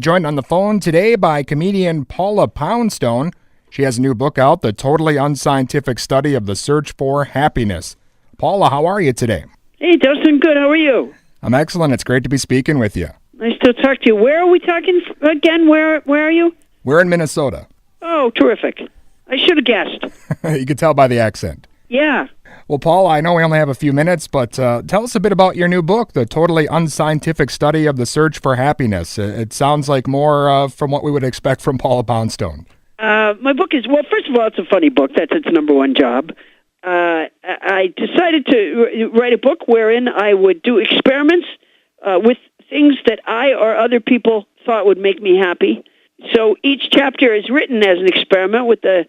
Joined on the phone today by comedian Paula Poundstone. She has a new book out, The Totally Unscientific Study of the Search for Happiness. Paula, how are you today? Hey, Dustin, good. How are you? I'm excellent. It's great to be speaking with you. Nice to talk to you. Where are we talking again? Where are you? We're in Minnesota. Oh, terrific. I should have guessed. You can tell by the accent. Yeah. Well, Paula, I know we only have a few minutes, but tell us a bit about your new book, The Totally Unscientific Study of the Search for Happiness. It sounds like more from what we would expect from Paula Poundstone. My book is, well, first of all, it's a funny book. That's its number one job. I decided to write a book wherein I would do experiments with things that I or other people thought would make me happy. So each chapter is written as an experiment with the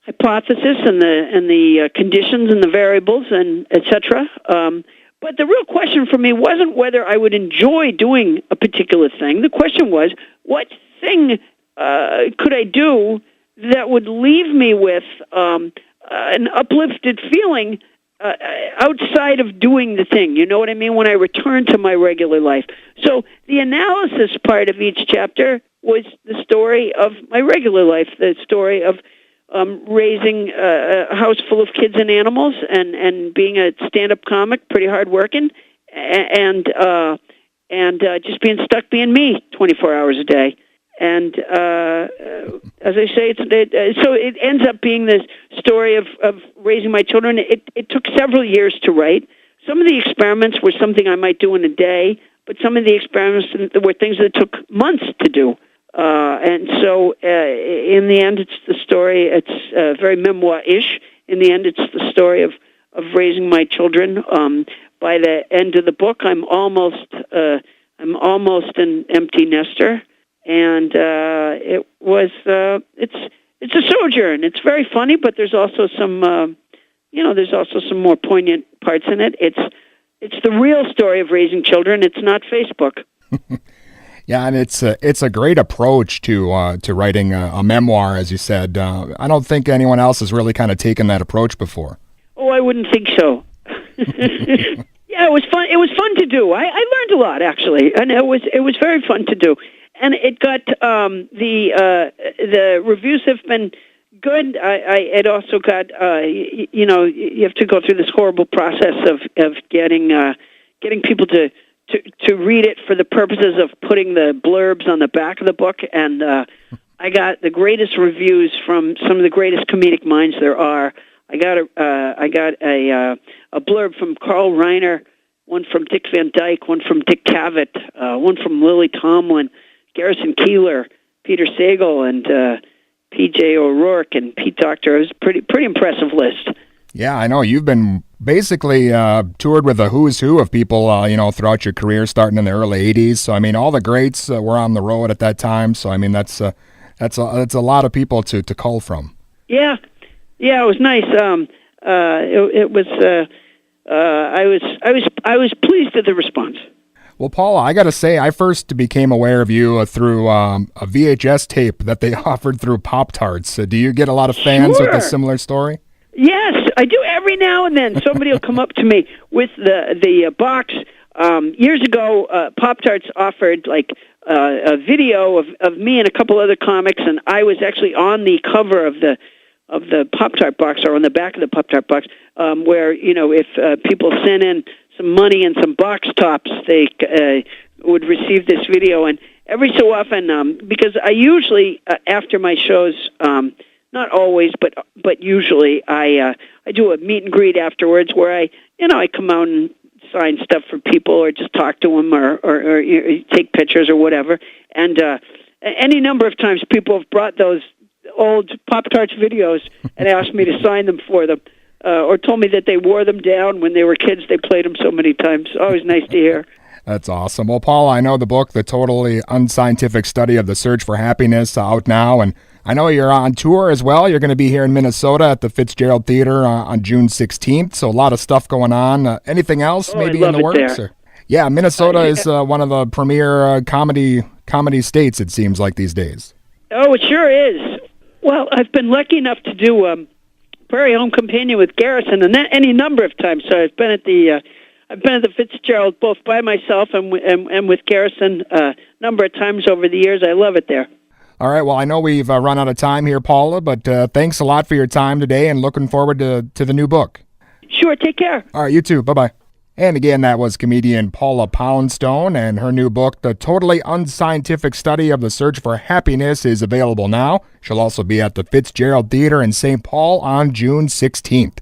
hypothesis and the conditions and the variables and et cetera. But the real question for me wasn't whether I would enjoy doing a particular thing. The question was, what thing could I do that would leave me with an uplifted feeling outside of doing the thing? You know what I mean? When I return to my regular life. So the analysis part of each chapter was the story of my regular life, the story of raising a house full of kids and animals and being a stand-up comic, pretty hard-working, and just being stuck being me 24 hours a day. And as I say, so it ends up being this story of raising my children. It took several years to write. Some of the experiments were something I might do in a day, but some of the experiments were things that took months to do. And so in the end, it's the story, it's very memoir-ish. In the end, it's the story of raising my children. By the end of the book, I'm almost an empty nester. And it's a sojourn. It's very funny, but there's also some, there's also some more poignant parts in it. It's the real story of raising children. It's not Facebook. Yeah, and it's a great approach to writing a memoir, as you said. I don't think anyone else has really kind of taken that approach before. Oh, I wouldn't think so. Yeah, it was fun. It was fun to do. I learned a lot, actually, and it was very fun to do. And it got the reviews have been good. It also got you have to go through this horrible process of getting people to read it for the purposes of putting the blurbs on the back of the book. And I got the greatest reviews from some of the greatest comedic minds there are. I got a blurb from Carl Reiner, one from Dick Van Dyke, one from Dick Cavett, one from Lily Tomlin, Garrison Keillor, Peter Sagal, and P.J. O'Rourke, and Pete Docter. It was a pretty impressive list. Yeah, I know. You've been basically toured with a who's who of people, throughout your career, starting in the early 80s. So, I mean, all the greats were on the road at that time. So, I mean, that's a lot of people to cull from. Yeah, it was nice. It was. I was pleased with the response. Well, Paula, I got to say, I first became aware of you through a VHS tape that they offered through Pop-Tarts. Do you get a lot of fans with a similar story? Yes, I do. Every now and then, somebody will come up to me with the box. Years ago, Pop-Tarts offered like a video of me and a couple other comics, and I was actually on the cover of the Pop-Tart box, or on the back of the Pop-Tart box, where if people sent in some money and some box tops, they would receive this video. And every so often, because I usually after my shows. Not always, but usually I do a meet and greet afterwards where I come out and sign stuff for people or just talk to them or take pictures or whatever. And any number of times people have brought those old Pop-Tarts videos and asked me to sign them for them or told me that they wore them down when they were kids. They played them so many times. Always nice to hear. That's awesome. Well, Paul, I know the book, The Totally Unscientific Study of the Search for Happiness, out now, and I know you're on tour as well. You're going to be here in Minnesota at the Fitzgerald Theater on June 16th, so a lot of stuff going on. Anything else maybe in the works? Or? Yeah, Minnesota is one of the premier comedy states, it seems like, these days. Oh, it sure is. Well, I've been lucky enough to do Prairie Home Companion with Garrison, and that any number of times. So I've been at the I've been at the Fitzgerald both by myself and with Garrison a number of times over the years. I love it there. All right, well, I know we've run out of time here, Paula, but thanks a lot for your time today and looking forward to the new book. Sure, take care. All right, you too. Bye-bye. And again, that was comedian Paula Poundstone, and her new book, The Totally Unscientific Study of the Search for Happiness, is available now. She'll also be at the Fitzgerald Theater in St. Paul on June 16th.